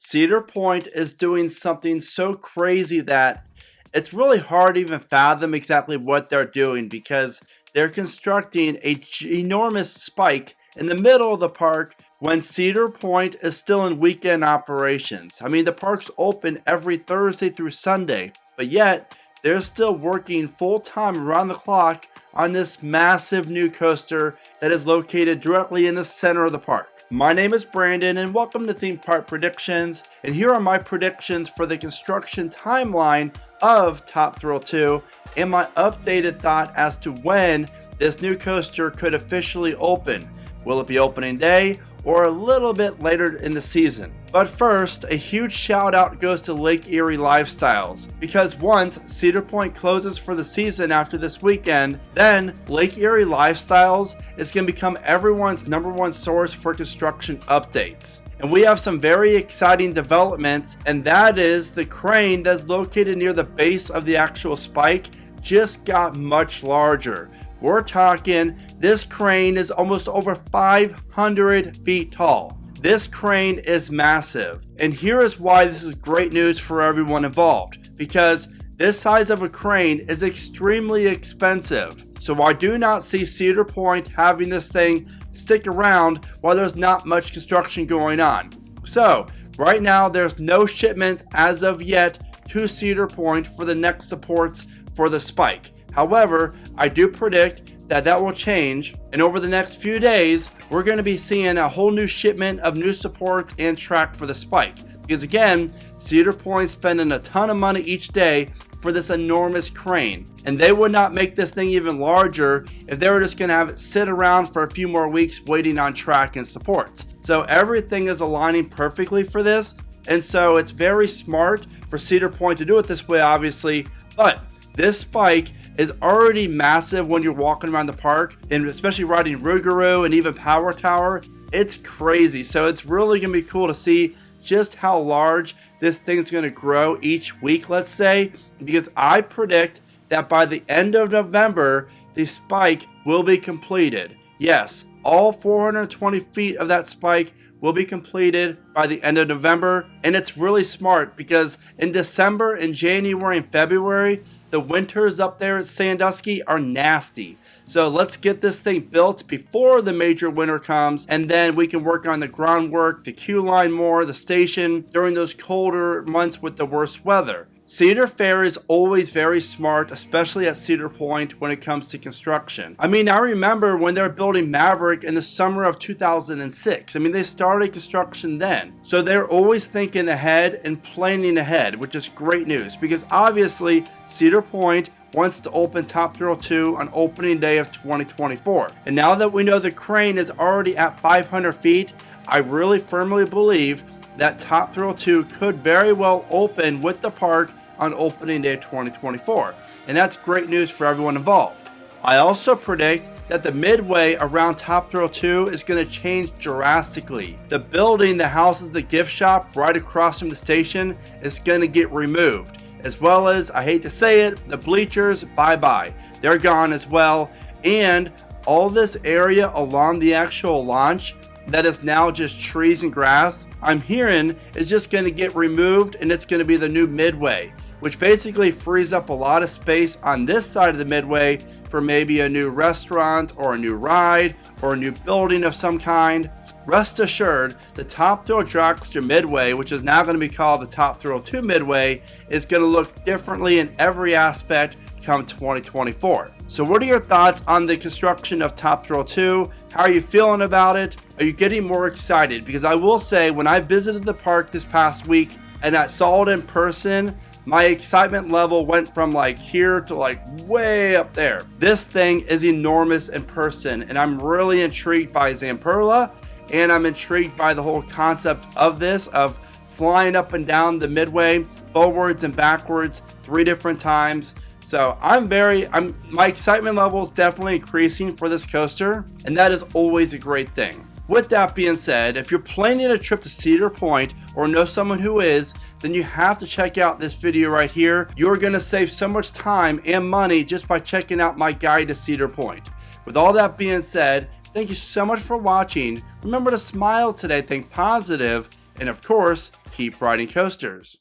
Cedar Point is doing something so crazy that it's really hard to even fathom exactly what they're doing, because they're constructing a enormous spike in the middle of the park when Cedar Point is still in weekend operations. I mean, the park's open every Thursday through Sunday, but yet they're still working full-time around the clock on this massive new coaster that is located directly in the center of the park. My name is Brandon and welcome to Theme Park Predictions, and here are my predictions for the construction timeline of Top Thrill 2 and my updated thought as to when this new coaster could officially open. Will it be opening day or a little bit later in the season? But first, a huge shout out goes to Lake Erie Lifestyles, because once Cedar Point closes for the season after this weekend, then Lake Erie Lifestyles is going to become everyone's #1 source for construction updates. And we have some very exciting developments, and that is the crane that's located near the base of the actual spike just got much larger. We're talking, this crane is almost over 500 feet tall. This crane is massive. And here is why this is great news for everyone involved, because this size of a crane is extremely expensive. So I do not see Cedar Point having this thing stick around while there's not much construction going on. So right now there's no shipments as of yet to Cedar Point for the next supports for the spike. However, I do predict that will change, and over the next few days we're going to be seeing a whole new shipment of new supports and track for the spike, because again, Cedar Point spending a ton of money each day for this enormous crane, and they would not make this thing even larger if they were just going to have it sit around for a few more weeks waiting on track and support. So everything is aligning perfectly for this, and so it's very smart for Cedar Point to do it this way, obviously. But this spike is already massive when you're walking around the park, and especially riding Rougarou and even Power Tower. It's crazy. So it's really going to be cool to see just how large this thing's going to grow each week, let's say, because I predict that by the end of November, the spike will be completed. Yes, all 420 feet of that spike will be completed by the end of November, and it's really smart because in December and January and February, the winters up there at Sandusky are nasty. So let's get this thing built before the major winter comes, and then we can work on the groundwork, the queue line more, the station during those colder months with the worst weather. Cedar Fair is always very smart, especially at Cedar Point when it comes to construction. I mean, I remember when they were building Maverick in the summer of 2006. I mean, they started construction then. So they're always thinking ahead and planning ahead, which is great news, because obviously Cedar Point wants to open Top Thrill 2 on opening day of 2024. And now that we know the crane is already at 500 feet, I really firmly believe that Top Thrill 2 could very well open with the park on opening day 2024, and that's great news for everyone involved. I also predict that the Midway around Top Thrill 2 is going to change drastically. The building that houses the gift shop right across from the station is going to get removed, as well as, I hate to say it, the bleachers, bye-bye. They're gone as well, and all this area along the actual launch that is now just trees and grass, I'm hearing is just going to get removed, and it's going to be the new Midway, which basically frees up a lot of space on this side of the Midway for maybe a new restaurant or a new ride or a new building of some kind. Rest assured, the Top Thrill Dragster Midway, which is now going to be called the Top Thrill 2 Midway, is going to look differently in every aspect come 2024. So what are your thoughts on the construction of Top Thrill 2? How are you feeling about it? Are you getting more excited? Because I will say, when I visited the park this past week and I saw it in person, my excitement level went from like here to like way up there. This thing is enormous in person, and I'm really intrigued by Zamperla, and I'm intrigued by the whole concept of this, of flying up and down the Midway, forwards and backwards 3 different times. So my excitement level is definitely increasing for this coaster, and that is always a great thing. With that being said, if you're planning a trip to Cedar Point or know someone who is, then you have to check out this video right here. You're going to save so much time and money just by checking out my guide to Cedar Point. With all that being said, thank you so much for watching. Remember to smile today, think positive, And of course, keep riding coasters.